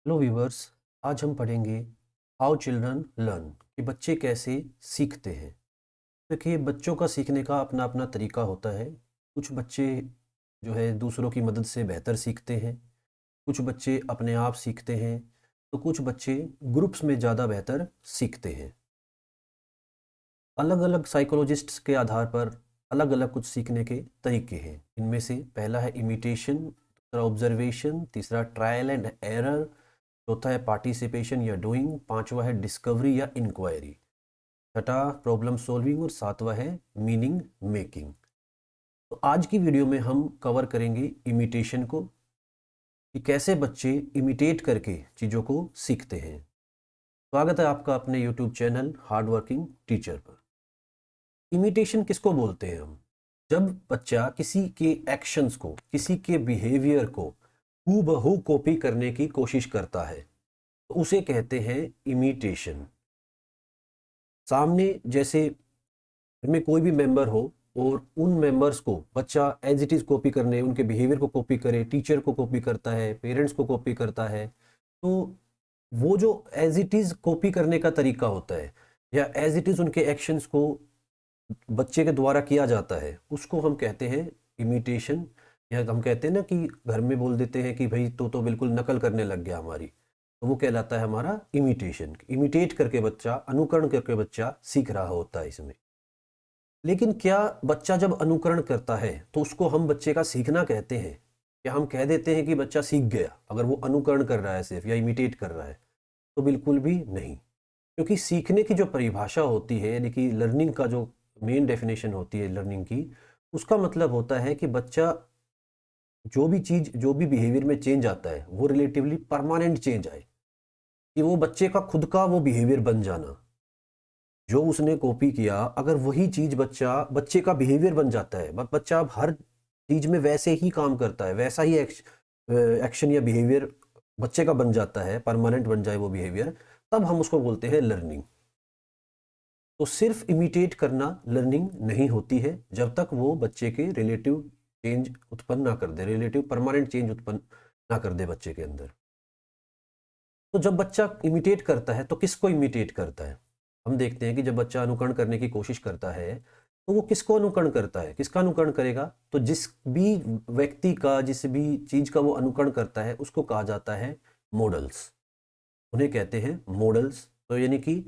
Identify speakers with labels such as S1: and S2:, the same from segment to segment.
S1: Hello viewers. आज हम पढ़ेंगे हाउ चिल्ड्रन लर्न कि बच्चे कैसे सीखते हैं। देखिए, बच्चों का सीखने का अपना अपना तरीका होता है। कुछ बच्चे जो है दूसरों की मदद से बेहतर सीखते हैं, कुछ बच्चे अपने आप सीखते हैं, तो कुछ बच्चे ग्रुप्स में ज़्यादा बेहतर सीखते हैं। अलग अलग साइकोलॉजिस्ट्स के आधार पर अलग अलग कुछ सीखने के तरीके हैं। इनमें से पहला है इमिटेशन, दूसरा ऑब्जर्वेशन, तीसरा ट्रायल एंड एरर, चौथा है पार्टिसिपेशन या डूइंग, पांचवा है डिस्कवरी या इंक्वायरी, छठा प्रॉब्लम सॉल्विंग और सातवां है मीनिंग मेकिंग। तो आज की वीडियो में हम कवर करेंगे इमिटेशन को, कि कैसे बच्चे इमिटेट करके चीज़ों को सीखते हैं। स्वागत है आपका अपने YouTube channel hard working teacher पर। इमिटेशन किसको बोलते हैं हम? जब बच्चा किसी के एक्शंस को, किसी के बिहेवियर को हूबहू कॉपी करने की कोशिश करता है तो उसे कहते हैं इमिटेशन। सामने जैसे में कोई भी मेंबर हो और उन मेंबर्स को बच्चा एज इट इज़ कॉपी करने, उनके बिहेवियर को कॉपी करे, टीचर को कॉपी करता है, पेरेंट्स को कॉपी करता है, तो वो जो एज इट इज़ कॉपी करने का तरीका होता है या एज इट इज़ उनके एक्शंस को बच्चे के द्वारा किया जाता है, उसको हम कहते हैं इमिटेशन। या हम कहते हैं ना कि घर में बोल देते हैं कि भाई तो बिल्कुल नकल करने लग गया हमारी, तो वो कहलाता है हमारा इमिटेशन। इमिटेट करके बच्चा, अनुकरण करके बच्चा सीख रहा होता है इसमें। लेकिन क्या बच्चा जब अनुकरण करता है तो उसको हम बच्चे का सीखना कहते हैं? क्या हम कह देते हैं कि बच्चा सीख गया अगर वो अनुकरण कर रहा है सिर्फ या इमिटेट कर रहा है? तो बिल्कुल भी नहीं। क्योंकि सीखने की जो परिभाषा होती है, यानी कि लर्निंग का जो मेन डेफिनेशन होती है लर्निंग की, उसका मतलब होता है कि बच्चा जो भी चीज़, जो भी बिहेवियर में चेंज आता है वो रिलेटिवली परमानेंट चेंज आए, कि वो बच्चे का खुद का वो बिहेवियर बन जाना। जो उसने कॉपी किया, अगर वही चीज़ बच्चे का बिहेवियर बन जाता है, बच्चा अब हर चीज़ में वैसे ही काम करता है, वैसा ही एक्शन या बिहेवियर बच्चे का बन जाता है, परमानेंट बन जाए वो बिहेवियर, तब हम उसको बोलते हैं लर्निंग। तो सिर्फ इमिटेट करना लर्निंग नहीं होती है जब तक वो बच्चे के रिलेटिव चेंज उत्पन्न ना कर दे, रिलेटिव परमानेंट चेंज उत्पन्न ना कर दे बच्चे के अंदर। तो जब बच्चा इमिटेट करता है तो किसको इमिटेट करता है? हम देखते हैं कि जब बच्चा अनुकरण करने की कोशिश करता है तो वो किसको अनुकरण करता है, किसका अनुकरण करेगा? तो जिस भी व्यक्ति का, जिस भी चीज का वो अनुकरण करता है उसको कहा जाता है मॉडल्स। उन्हें कहते हैं मॉडल्स। तो यानी कि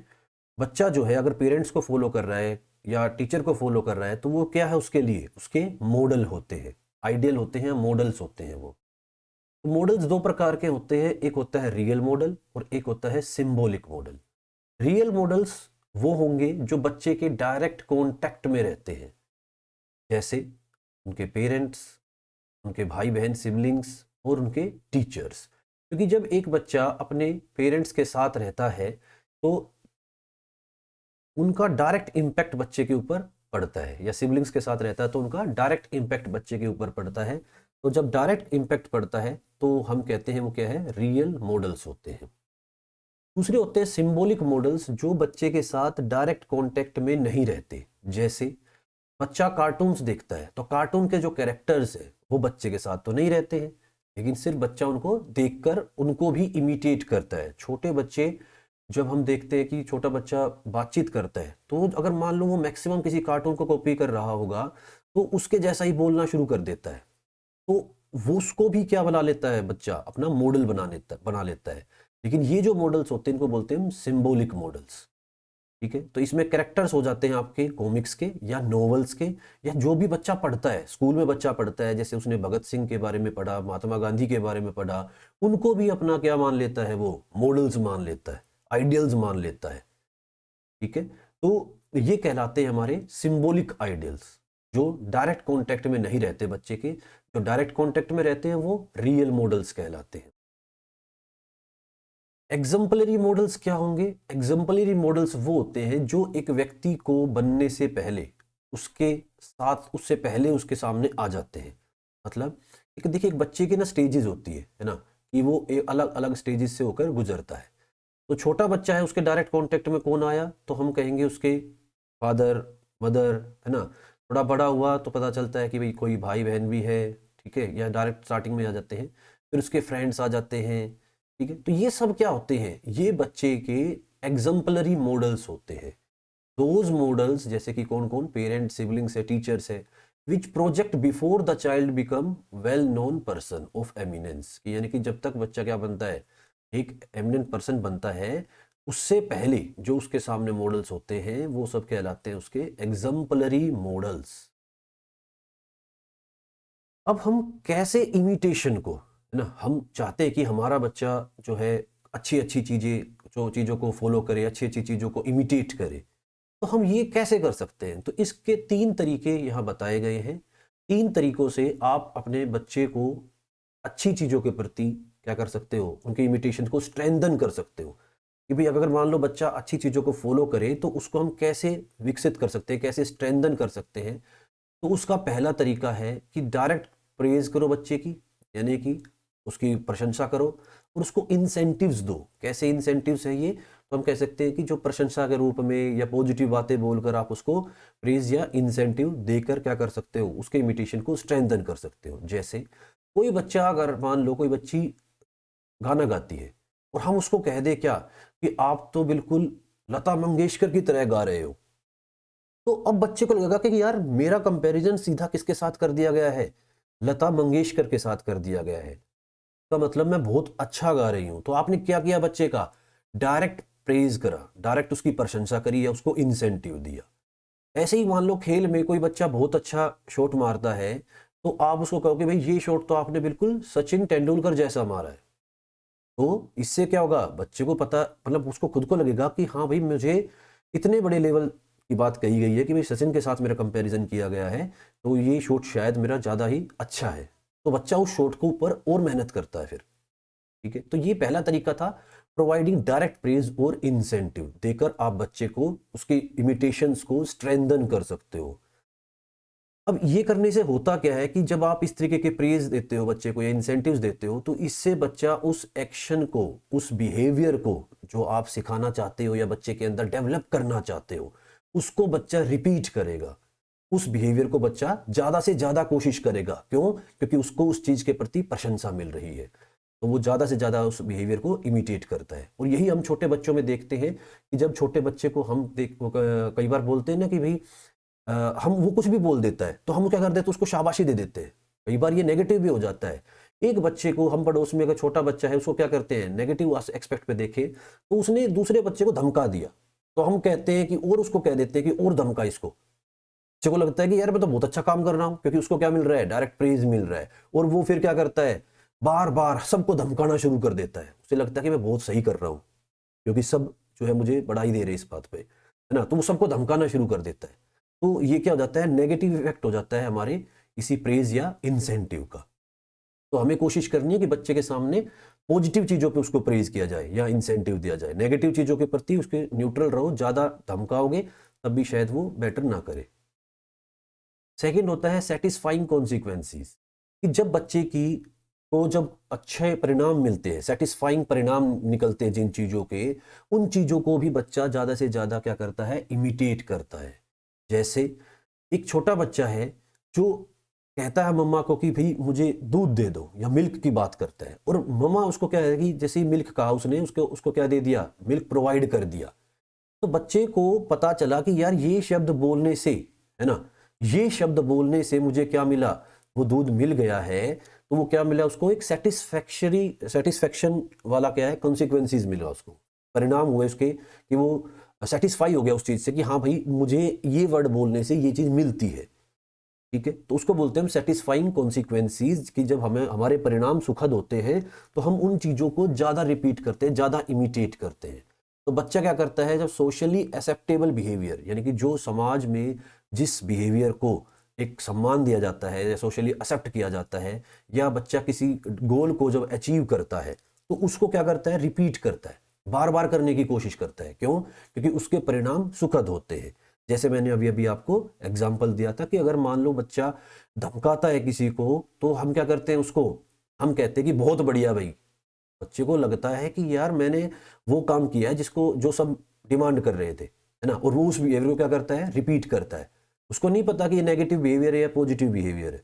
S1: बच्चा जो है अगर पेरेंट्स को फॉलो कर रहा है या टीचर को फॉलो कर रहा है तो वो क्या है, उसके लिए उसके मॉडल होते हैं, आइडियल होते हैं, मॉडल्स होते हैं वो। मॉडल्स दो प्रकार के होते हैं, एक होता है रियल मॉडल और एक होता है सिंबॉलिक मॉडल। रियल मॉडल्स वो होंगे जो बच्चे के डायरेक्ट कांटेक्ट में रहते हैं, जैसे उनके पेरेंट्स, उनके भाई बहन सिबलिंग्स और उनके टीचर्स। क्योंकि जब एक बच्चा अपने पेरेंट्स के साथ रहता है तो उनका डायरेक्ट इम्पैक्ट बच्चे के ऊपर पड़ता है, या सिबलिंग्स के साथ रहता है तो उनका डायरेक्ट इम्पैक्ट बच्चे के ऊपर पड़ता है। तो जब डायरेक्ट इम्पैक्ट पड़ता है तो हम कहते हैं वो क्या है, रियल मॉडल्स होते हैं। दूसरे होते हैं सिंबॉलिक मॉडल्स, जो बच्चे के साथ डायरेक्ट कांटेक्ट में नहीं रहते। जैसे बच्चा कार्टून्स देखता है तो कार्टून के जो कैरेक्टर्स हैं वो बच्चे के साथ तो नहीं रहते हैं, लेकिन सिर्फ बच्चा उनको देखकर उनको भी इमिटेट करता है। छोटे बच्चे, जब हम देखते हैं कि छोटा बच्चा बातचीत करता है तो अगर मान लो वो मैक्सिमम किसी कार्टून को कॉपी कर रहा होगा तो उसके जैसा ही बोलना शुरू कर देता है। तो वो उसको भी क्या बना लेता है, बच्चा अपना मॉडल बना लेता है। लेकिन ये जो मॉडल्स होते हैं इनको बोलते हैं हम सिंबॉलिक मॉडल्स। ठीक है, तो इसमें कैरेक्टर्स हो जाते हैं आपके कॉमिक्स के या नॉवेल्स के, या जो भी बच्चा पढ़ता है, स्कूल में बच्चा पढ़ता है, जैसे उसने भगत सिंह के बारे में पढ़ा, महात्मा गांधी के बारे में पढ़ा, उनको भी अपना क्या मान लेता है, वो मॉडल्स मान लेता है, आइडियल्स मान लेता है। ठीक है, तो ये कहलाते हैं हमारे सिंबॉलिक आइडियल्स, जो डायरेक्ट कांटेक्ट में नहीं रहते बच्चे के। जो डायरेक्ट कांटेक्ट में रहते हैं वो रियल मॉडल्स कहलाते हैं। एग्जाम्पलरी मॉडल्स क्या होंगे? एग्जाम्पलरी मॉडल्स वो होते हैं जो एक व्यक्ति को बनने से पहले, उसके साथ, उससे पहले उसके सामने आ जाते हैं। मतलब एक, देखिए, एक बच्चे की ना स्टेजेस होती है ना, कि वो एक अलग अलग स्टेजेस से होकर गुजरता है। तो छोटा बच्चा है, उसके डायरेक्ट कांटेक्ट में कौन आया, तो हम कहेंगे उसके फादर, मदर, है ना। थोड़ा बड़ा हुआ तो पता चलता है कि भाई कोई भाई बहन भी है, ठीक है, या डायरेक्ट स्टार्टिंग में आ जाते हैं। फिर उसके फ्रेंड्स आ जाते हैं, ठीक है। तो ये सब क्या होते हैं, ये बच्चे के एग्जाम्पलरी मॉडल्स होते हैं। दोज मॉडल्स जैसे कि कौन कौन, पेरेंट्स, सिबलिंग्स है, टीचर्स है, which project before the child become well known person of eminence, यानी कि जब तक बच्चा क्या बनता है, एक एमिनेंट पर्सन बनता है, उससे पहले जो उसके सामने मॉडल्स होते हैं वो सब कहलाते हैं उसके एग्जाम्पलरी मॉडल्स। अब हम कैसे इमिटेशन को, है ना, हम चाहते हैं कि हमारा बच्चा जो है अच्छी अच्छी चीज़ें, जो चीज़ों को फॉलो करे, अच्छी अच्छी चीज़ों को इमिटेट करे, तो हम ये कैसे कर सकते हैं? तो इसके 3 तरीके यहाँ बताए गए हैं। 3 तरीकों से आप अपने बच्चे को अच्छी चीज़ों के प्रति क्या कर सकते हो, उनके इमिटेशन को स्ट्रेंथन कर सकते हो। कि भाई अगर मान लो बच्चा अच्छी चीज़ों को फॉलो करे तो उसको हम कैसे विकसित कर सकते हैं, कैसे स्ट्रेंथन कर सकते हैं। तो उसका पहला तरीका है कि डायरेक्ट प्रेज करो बच्चे की, यानी कि उसकी प्रशंसा करो और उसको इंसेंटिव्स दो। कैसे इंसेंटिव्स है ये, तो हम कह सकते हैं कि जो प्रशंसा के रूप में या पॉजिटिव बातें बोलकर आप उसको प्रेज या इंसेंटिव देकर क्या कर सकते हो, उसके इमिटेशन को स्ट्रेंथन कर सकते हो। जैसे कोई बच्चा, अगर मान लो कोई बच्ची गाना गाती है और हम उसको कह दे क्या कि आप तो बिल्कुल लता मंगेशकर की तरह गा रहे हो, तो अब बच्चे को लगेगा कि यार मेरा कंपैरिजन सीधा किसके साथ कर दिया गया है, लता मंगेशकर के साथ कर दिया गया है, का मतलब मैं बहुत अच्छा गा रही हूं। तो आपने क्या किया, बच्चे का डायरेक्ट प्रेज करा, डायरेक्ट उसकी प्रशंसा करी या उसको इंसेंटिव दिया। ऐसे ही मान लो खेल में कोई बच्चा बहुत अच्छा शॉट मारता है, तो आप उसको कहो कि भाई ये शॉट तो आपने बिल्कुल सचिन तेंदुलकर जैसा मारा है। तो इससे क्या होगा, बच्चे को पता, मतलब उसको खुद को लगेगा कि हाँ भाई मुझे इतने बड़े लेवल की बात कही गई है कि भाई सचिन के साथ मेरा कंपैरिजन किया गया है, तो ये शॉट शायद मेरा ज़्यादा ही अच्छा है। तो बच्चा उस शॉट के ऊपर और मेहनत करता है फिर। ठीक है, तो ये पहला तरीका था, प्रोवाइडिंग डायरेक्ट प्रेज और इंसेंटिव देकर आप बच्चे को उसके इमिटेशंस को स्ट्रेंथन कर सकते हो। अब ये करने से होता क्या है कि जब आप इस तरीके के प्रेज देते हो बच्चे को या इंसेंटिव्स देते हो, तो इससे बच्चा उस एक्शन को, उस बिहेवियर को जो आप सिखाना चाहते हो या बच्चे के अंदर डेवलप करना चाहते हो, उसको बच्चा रिपीट करेगा। उस बिहेवियर को बच्चा ज्यादा से ज्यादा कोशिश करेगा। क्यों? क्योंकि उसको उस चीज के प्रति प्रशंसा मिल रही है, तो वो ज्यादा से ज्यादा उस बिहेवियर को इमिटेट करता है। और यही हम छोटे बच्चों में देखते हैं कि जब छोटे बच्चे को हम कई बार बोलते हैं ना कि भाई हम, वो कुछ भी बोल देता है तो हम क्या कर देते हैं, उसको शाबाशी दे देते हैं। कई बार ये नेगेटिव भी हो जाता है। एक बच्चे को हम पड़ोस में, अगर छोटा बच्चा है, उसको क्या करते हैं, नेगेटिव एक्सपेक्ट पे देखे तो उसने दूसरे बच्चे को धमका दिया, तो हम कहते हैं कि, और उसको कह देते हैं कि और धमका इसको। बच्चे को लगता है कि यार मैं तो बहुत अच्छा काम कर रहा हूँ, क्योंकि उसको क्या मिल रहा है, डायरेक्ट प्रेज मिल रहा है। और वो फिर क्या करता है, बार बार सबको धमकाना शुरू कर देता है। उसे लगता है कि मैं बहुत सही कर रहा हूँ, क्योंकि सब जो है मुझे बधाई दे रहे इस बात पे, है ना। तो वो सबको धमकाना शुरू कर देता है। तो ये क्या हो जाता है, नेगेटिव इफेक्ट हो जाता है हमारे इसी प्रेज या इंसेंटिव का। तो हमें कोशिश करनी है कि बच्चे के सामने पॉजिटिव चीजों पे उसको प्रेज किया जाए या इंसेंटिव दिया जाए। नेगेटिव चीजों के प्रति उसके न्यूट्रल रहो, ज्यादा धमकाओगे तब भी शायद वो बेटर ना करे। सेकंड होता है सेटिस्फाइंग कॉन्सिक्वेंसीज, कि जब बच्चे की को जब अच्छे परिणाम मिलते हैं, सेटिस्फाइंग परिणाम निकलते हैं जिन चीज़ों के, उन चीज़ों को भी बच्चा ज़्यादा से ज़्यादा क्या करता है, इमिटेट करता है। जैसे एक छोटा बच्चा है जो कहता है मम्मा को कि भाई मुझे दूध दे दो, या मिल्क की बात करता है, और मम्मा उसको क्या है कि जैसे ही मिल्क कहा उसने, उसको उसको क्या दे दिया, मिल्क प्रोवाइड कर दिया। तो बच्चे को पता चला कि यार ये शब्द बोलने से, है ना, ये शब्द बोलने से मुझे क्या मिला, वो दूध मिल गया है। तो वो क्या मिला उसको, एक सेटिस्फैक्शन वाला क्या है, कॉन्सिक्वेंसीज मिला उसको, परिणाम हुए उसके कि वो सेटिस्फाई हो गया उस चीज से कि हाँ भाई मुझे ये वर्ड बोलने से ये चीज मिलती है। ठीक है, तो उसको बोलते हैं हम सेटिस्फाइंग कॉन्सिक्वेंसीज, कि जब हमें हमारे परिणाम सुखद होते हैं तो हम उन चीजों को ज्यादा रिपीट करते हैं, ज्यादा इमिटेट करते हैं। तो बच्चा क्या करता है, जब सोशली एक्सेप्टेबल बिहेवियर, यानी कि जो समाज में जिस बिहेवियर को एक सम्मान दिया जाता है या सोशली एक्सेप्ट किया जाता है, या बच्चा किसी गोल को जब अचीव करता है तो उसको क्या करता है, रिपीट करता है, बार बार करने की कोशिश करता है। क्यों? क्योंकि उसके परिणाम सुखद होते हैं। जैसे मैंने अभी अभी आपको एग्जाम्पल दिया था कि अगर मान लो बच्चा धमकाता है किसी को, तो हम क्या करते हैं, उसको हम कहते हैं कि बहुत बढ़िया भाई। बच्चे को लगता है कि यार मैंने वो काम किया है जिसको, जो सब डिमांड कर रहे थे, है ना, और वो उस बिहेवियर को क्या करता है, रिपीट करता है। उसको नहीं पता कि ये नेगेटिव बिहेवियर है या पॉजिटिव बिहेवियर है।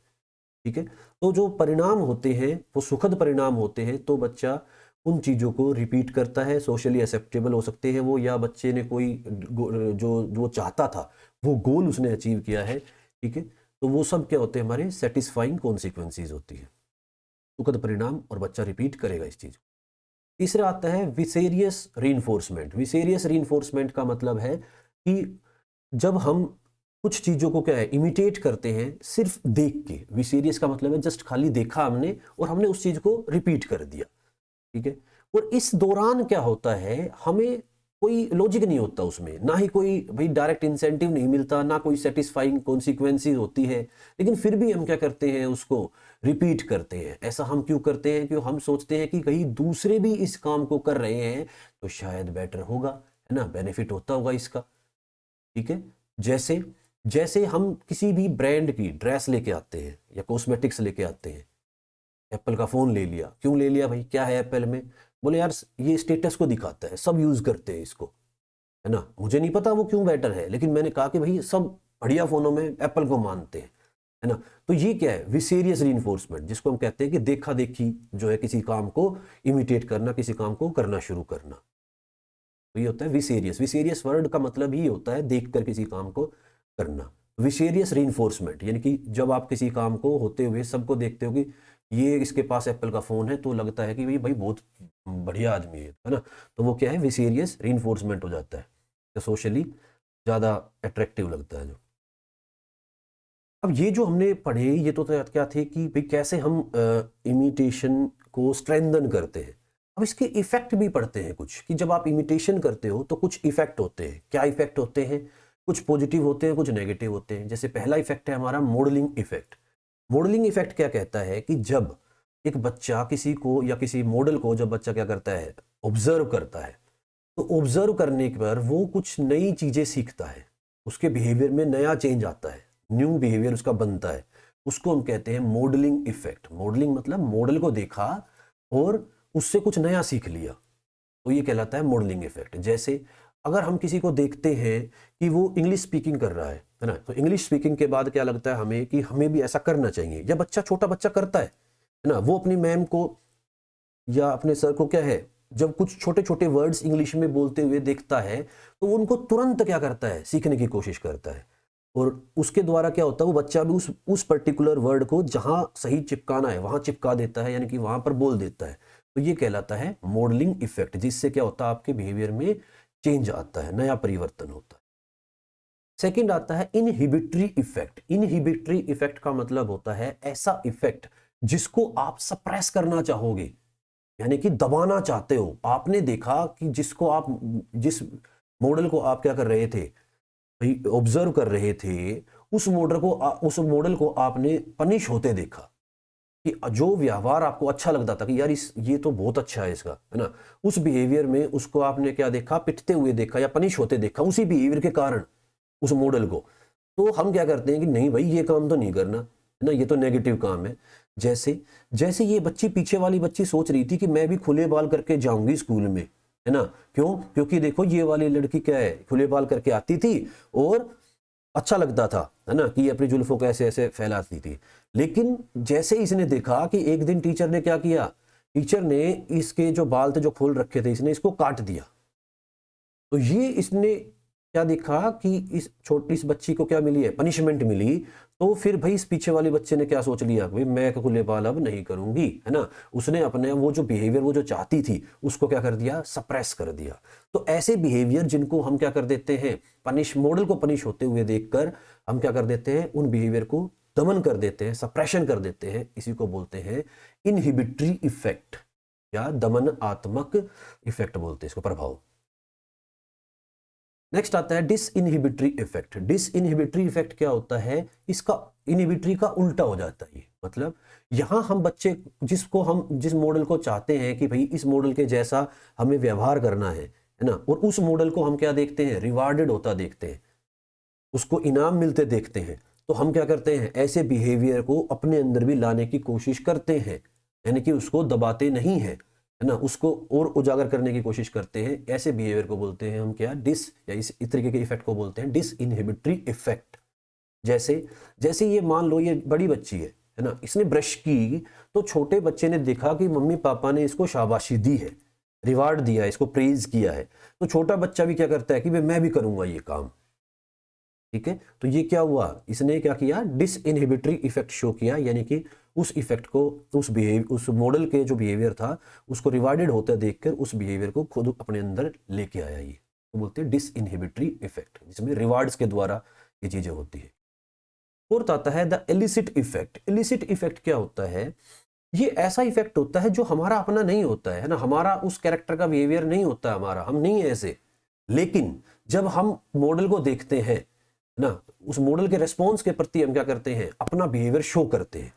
S1: ठीक है, तो जो परिणाम होते हैं वो सुखद परिणाम होते हैं, तो बच्चा उन चीज़ों को रिपीट करता है। सोशली एक्सेप्टेबल हो सकते हैं वो, या बच्चे ने कोई जो जो चाहता था वो गोल उसने अचीव किया है, ठीक है। तो वो सब क्या होते हैं, हमारे सेटिस्फाइंग कॉन्सिक्वेंसीज होती है, सुखद परिणाम, और बच्चा रिपीट करेगा इस चीज़ को। तीसरा आता है विसेरियस रीइंफोर्समेंट। विसेरियस रीइंफोर्समेंट का मतलब है कि जब हम कुछ चीज़ों को क्या है इमिटेट करते हैं सिर्फ देख के। विसेरियस का मतलब है जस्ट खाली देखा हमने और हमने उस चीज़ को रिपीट कर दिया, ठीक है। और इस दौरान क्या होता है, हमें कोई लॉजिक नहीं होता उसमें, ना ही कोई भाई डायरेक्ट इंसेंटिव नहीं मिलता, ना कोई सेटिस्फाइंग कॉन्सिक्वेंसेज होती है, लेकिन फिर भी हम क्या करते हैं, उसको रिपीट करते हैं। ऐसा हम क्यों करते हैं? क्यों हम सोचते हैं कि कहीं दूसरे भी इस काम को कर रहे हैं तो शायद बेटर होगा, है ना, बेनिफिट होता होगा इसका, ठीक है। जैसे जैसे हम किसी भी ब्रांड की ड्रेस लेके आते हैं या कॉस्मेटिक्स लेके आते हैं, एप्पल का फ़ोन ले लिया, क्यों ले लिया भाई, क्या है एप्पल में? बोले यार ये स्टेटस को दिखाता है, सब यूज़ करते हैं इसको, है ना। मुझे नहीं पता वो क्यों बेटर है, लेकिन मैंने कहा कि भाई सब बढ़िया फ़ोनों में एप्पल को मानते हैं, है ना। तो ये क्या है, विसेरियस रीइंफोर्समेंट, जिसको हम कहते हैं कि देखा देखी जो है, किसी काम को इमिटेट करना, किसी काम को करना शुरू करना, तो ये होता है विसेरियस। विसेरियस वर्ड का मतलब ही होता है देखकर किसी काम को करना। विसेरियस रीइंफोर्समेंट यानी कि जब आप किसी काम को होते हुए सबको देखते हो कि ये इसके पास एप्पल का फ़ोन है, तो लगता है कि भाई भाई बहुत बढ़िया आदमी है ना। तो वो क्या है, विसेरियस रीइंफोर्समेंट हो जाता है, तो सोशली ज़्यादा अट्रैक्टिव लगता है जो। अब ये जो हमने पढ़े ये तो क्या थे कि भाई कैसे हम इमिटेशन को स्ट्रेंथन करते हैं। अब इसके इफेक्ट भी पढ़ते हैं कुछ, कि जब आप इमिटेशन करते हो तो कुछ इफेक्ट होते हैं। क्या इफेक्ट होते हैं? कुछ पॉजिटिव होते हैं, कुछ नेगेटिव होते हैं। जैसे पहला इफेक्ट है हमारा मॉडलिंग इफेक्ट। मॉडलिंग इफेक्ट क्या कहता है कि जब एक बच्चा किसी को या किसी मॉडल को, जब बच्चा क्या करता है, ऑब्जर्व करता है, तो ऑब्जर्व करने पर वो कुछ नई चीज़ें सीखता है, उसके बिहेवियर में नया चेंज आता है, न्यू बिहेवियर उसका बनता है, उसको हम कहते हैं मॉडलिंग इफेक्ट। मॉडलिंग मतलब मॉडल को देखा और उससे कुछ नया सीख लिया, तो ये कहलाता है मॉडलिंग इफेक्ट। जैसे अगर हम किसी को देखते हैं कि वो इंग्लिश स्पीकिंग कर रहा है ना, तो इंग्लिश स्पीकिंग के बाद क्या लगता है हमें कि हमें भी ऐसा करना चाहिए, या बच्चा, छोटा बच्चा करता है ना, वो अपनी मैम को या अपने सर को क्या है, जब कुछ छोटे छोटे वर्ड्स इंग्लिश में बोलते हुए देखता है तो वो उनको तुरंत क्या करता है, सीखने की कोशिश करता है। और उसके द्वारा क्या होता है, वो बच्चा भी उस पर्टिकुलर वर्ड को जहां सही चिपकाना है वहां चिपका देता है, यानी कि वहां पर बोल देता है। तो ये कहलाता है मॉडलिंग इफेक्ट, जिससे क्या होता है, आपके बिहेवियर में चेंज आता है, नया परिवर्तन होता है। सेकंड आता है इनहिबिटरी इफेक्ट। इनहिबिटरी इफेक्ट का मतलब होता है ऐसा इफेक्ट जिसको आप सप्रेस करना चाहोगे, यानी कि दबाना चाहते हो। आपने देखा कि जिसको आप, जिस मॉडल को आप क्या कर रहे थे, ऑब्जर्व कर रहे थे, उस मॉडल को आपने पनिश होते देखा, कि जो व्यवहार आपको अच्छा लगता था कि यार ये तो बहुत अच्छा है इसका, है ना, उस बिहेवियर में उसको आपने क्या देखा, पिटते हुए देखा या पनिश होते देखा, उसी बिहेवियर के कारण उस मॉडल को। तो हम क्या करते हैं कि नहीं भाई ये काम तो नहीं करना, है ना, ये तो नेगेटिव काम है। जैसे जैसे ये बच्ची, पीछे वाली बच्ची सोच रही थी कि मैं भी खुले बाल करके जाऊंगी स्कूल में, है ना, क्यों? क्योंकि देखो ये वाली लड़की क्या है, खुले बाल करके आती थी और अच्छा लगता था, है ना, कि ये अपनी जुल्फों को ऐसे ऐसे फैलाती थी। लेकिन जैसे इसने देखा कि एक दिन टीचर ने क्या किया, टीचर ने इसके जो बाल थे जो खोल रखे थे, इसने इसको काट दिया। तो ये इसने क्या देखा कि इस बच्ची को क्या मिली है, पनिशमेंट मिली। तो फिर भाई इस पीछे वाले बच्चे ने क्या सोच लिया, भाई मैं खुले बाल अब नहीं करूंगी, है ना। उसने अपने वो जो बिहेवियर, वो जो चाहती थी, उसको क्या कर दिया, सप्रेस कर दिया। तो ऐसे बिहेवियर जिनको हम क्या कर देते हैं, मॉडल को पनिश होते हुए देखकर हम क्या कर देते हैं, उन बिहेवियर को दमन कर देते हैं, सप्रेशन कर देते हैं। इसी को बोलते हैं इनहिबिटरी इफेक्ट, या दमनात्मक इफेक्ट बोलते हैं इसको, प्रभाव। नेक्स्ट आता है डिसइनहिबिटरी इफेक्ट। डिसइनहिबिटरी इफेक्ट क्या होता है, इसका इनहिबिटरी का उल्टा हो जाता है। ये मतलब यहां हम बच्चे, जिस मॉडल को चाहते हैं कि भाई इस मॉडल के जैसा हमें व्यवहार करना है ना, और उस मॉडल को हम क्या देखते हैं, रिवार्डेड होता देखते हैं, उसको इनाम मिलते देखते हैं। तो हम क्या करते हैं, ऐसे बिहेवियर को अपने अंदर भी लाने की कोशिश करते हैं, यानी कि उसको दबाते नहीं हैं, है ना, उसको और उजागर करने की कोशिश करते हैं। ऐसे बिहेवियर को बोलते हैं हम क्या, या इस तरीके के इफेक्ट को बोलते हैं डिस इनहिबिटरी इफेक्ट। जैसे जैसे ये मान लो ये बड़ी बच्ची है है ना, इसने ब्रश की तो छोटे बच्चे ने देखा कि मम्मी पापा ने इसको शाबाशी दी है, रिवार्ड दिया है, इसको प्रेज किया है, तो छोटा बच्चा भी क्या करता है कि मैं भी करूंगा ये काम। ठीक है, तो ये क्या हुआ, इसने क्या किया, डिसइनहिबिटरी इफेक्ट शो किया, यानी कि उस इफेक्ट को, उस मॉडल के जो बिहेवियर था उसको रिवार्डेड होता देखकर उस बिहेवियर को खुद अपने अंदर लेके आया। ये तो बोलते हैं डिसइनहिबिटरी इफेक्ट, जिसमें रिवार्ड्स के द्वारा ये चीजें होती है। फोर्थ आता है the illicit effect. Illicit effect क्या होता है, ये ऐसा इफेक्ट होता है जो हमारा अपना नहीं होता है ना, हमारा उस कैरेक्टर का बिहेवियर नहीं होता, हमारा, हम नहीं है ऐसे, लेकिन जब हम मॉडल को देखते हैं ना, उस मॉडल के रेस्पॉन्स के प्रति हम क्या करते हैं, अपना बिहेवियर शो करते हैं।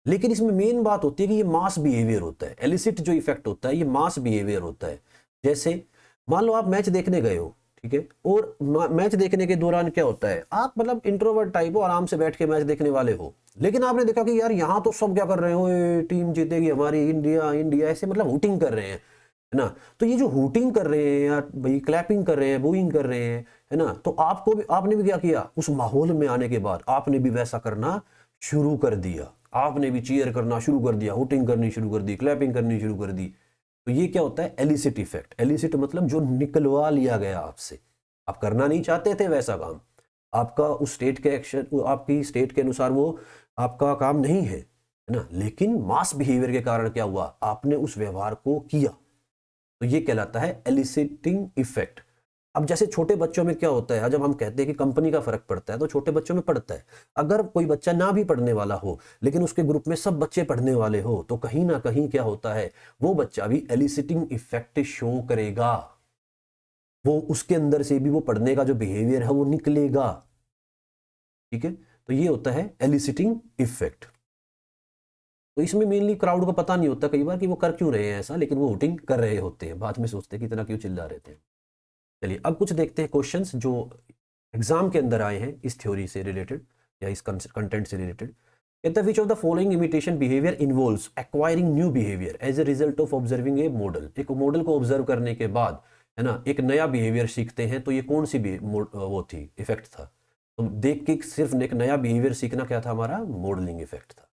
S1: लेकिन इसमें मेन बात होती है कि ये मास बिहेवियर होता है। एलिसिट जो इफेक्ट होता है ये मास बिहेवियर होता है। जैसे मान लो आप मैच देखने गए हो, ठीक है, और मैच देखने के दौरान क्या होता है, आप मतलब इंट्रोवर्ट टाइप हो, आराम से बैठ के मैच देखने वाले हो, लेकिन आपने देखा कि यार यहाँ तो सब क्या कर रहे हो, ये टीम जीतेगी हमारी, इंडिया इंडिया, ऐसे मतलब हुटिंग कर रहे हैं, है ना। तो ये जो हुटिंग कर रहे हैं या भाई क्लैपिंग कर रहे हैं, बूइंग कर रहे हैं, है ना, तो आपको भी, आपने भी क्या किया, उस माहौल में आने के बाद आपने भी वैसा करना शुरू कर दिया, आपने भी चीयर करना शुरू कर दिया, हुटिंग करनी शुरू कर दी, क्लैपिंग करनी शुरू कर दी। तो ये क्या होता है, एलिसिट इफेक्ट। एलिसिट मतलब जो निकलवा लिया गया आपसे, आप करना नहीं चाहते थे वैसा काम, आपका उस स्टेट के एक्शन, आपकी स्टेट के अनुसार वो आपका काम नहीं है ना, लेकिन मास बिहेवियर के कारण क्या हुआ, आपने उस व्यवहार को किया, तो ये कहलाता है एलिसिटिंग इफेक्ट। अब जैसे छोटे बच्चों में क्या होता है, जब हम कहते हैं कि कंपनी का फर्क पड़ता है, तो छोटे बच्चों में पड़ता है। अगर कोई बच्चा ना भी पढ़ने वाला हो लेकिन उसके ग्रुप में सब बच्चे पढ़ने वाले हो, तो कहीं ना कहीं क्या होता है, वो बच्चा भी एलिसिटिंग इफेक्ट शो करेगा, वो उसके अंदर से भी वो पढ़ने का जो बिहेवियर है वो निकलेगा। ठीक है, तो ये होता है एलिसिटिंग इफेक्ट। तो इसमें मेनली क्राउड को पता नहीं होता कई बार कि वो कर क्यों रहे हैं ऐसा, लेकिन वो वोटिंग कर रहे होते हैं, बाद में सोचते हैं कि इतना क्यों चिल्ला रहे थे। चलिए अब कुछ देखते हैं क्वेश्चंस जो एग्जाम के अंदर आए हैं इस थ्योरी से रिलेटेड या इस कंटेंट से रिलेटेड। कहता है which of the following imitation behaviour involves acquiring new behaviour as a result of observing a model. एक मॉडल को ऑब्जर्व करने के बाद, है ना, एक नया बिहेवियर सीखते हैं, तो ये कौन सी वो थी, इफेक्ट था। तो देख के सिर्फ एक नया बिहेवियर सीखना क्या था, हमारा मॉडलिंग इफेक्ट था।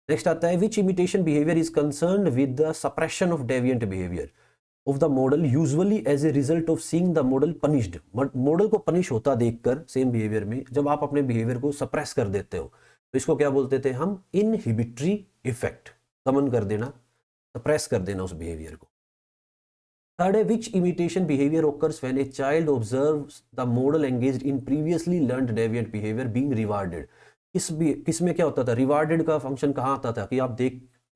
S1: नेक्स्ट आता है which imitation behaviour is concerned with the suppression of deviant behaviour of the model usually as a result of seeing the model punished. Model को पनिश होता देखकर सेम बिहेवियर में जब आप अपने बिहेवियर को सप्रेस कर देते हो, तो इसको क्या बोलते थे हम, इनहिबिटरी इफेक्ट, दमन कर देना, सप्रेस कर देना उस बिहेवियर को। थर्ड है which imitation behaviour occurs when a child observes the model engaged in previously learned deviant behavior being rewarded। किस में क्या होता था, रिवार्डेड का फंक्शन कहाँ आता था कि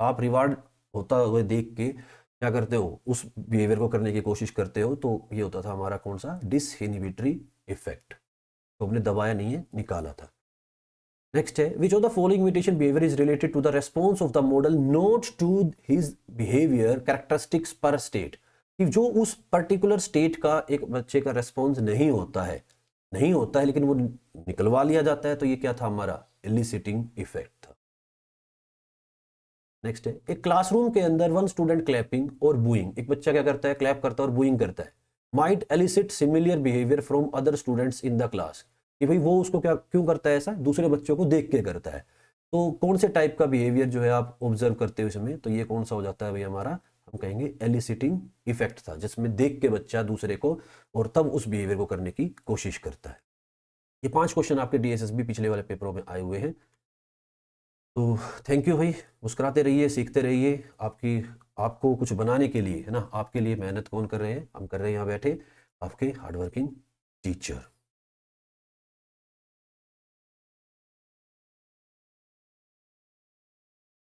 S1: आप रिवार्ड होता हुए देख के क्या करते हो, उस बिहेवियर को करने की कोशिश करते हो, तो ये होता था हमारा कौन सा, डिसइनहिबिटरी इफेक्ट। तो हमने दबाया नहीं है, निकाला था। नेक्स्ट है which of the following imitation behaviour is related to the response of the model not to his behaviour characteristics per state. कि जो उस पर्टिकुलर स्टेट का एक बच्चे का रेस्पॉन्स नहीं होता है लेकिन वो निकलवा लिया जाता है, तो ये क्या था, हमारा एलिसिटिंग इफेक्ट था। नेक्स्ट है एक क्लासरूम के अंदर वन स्टूडेंट क्लैपिंग और बूइंग, एक बच्चा क्या करता है, क्लैप करता है और बूइंग करता है, might elicit similar behaviour from other students in the class. कि भाई वो उसको क्या क्यों करता है ऐसा, दूसरे बच्चों को देख के करता है। तो कौन से टाइप का बिहेवियर जो है आप ऑब्जर्व करते हो इसमें, तो ये कौन सा हो जाता है भाई, हमारा हम कहेंगे एलिसिटिंग इफेक्ट था, जिसमें देख के बच्चा दूसरे को और तब उस बिहेवियर को करने की कोशिश करता है। ये 5 क्वेश्चन आपके DSSB पिछले वाले पेपरों में आए हुए हैं। तो थैंक यू भाई, मुस्कुराते रहिए, सीखते रहिए। आपको कुछ बनाने के लिए, है ना, आपके लिए मेहनत कौन कर रहे हैं, हम कर रहे हैं यहाँ बैठे, आपके हार्डवर्किंग टीचर।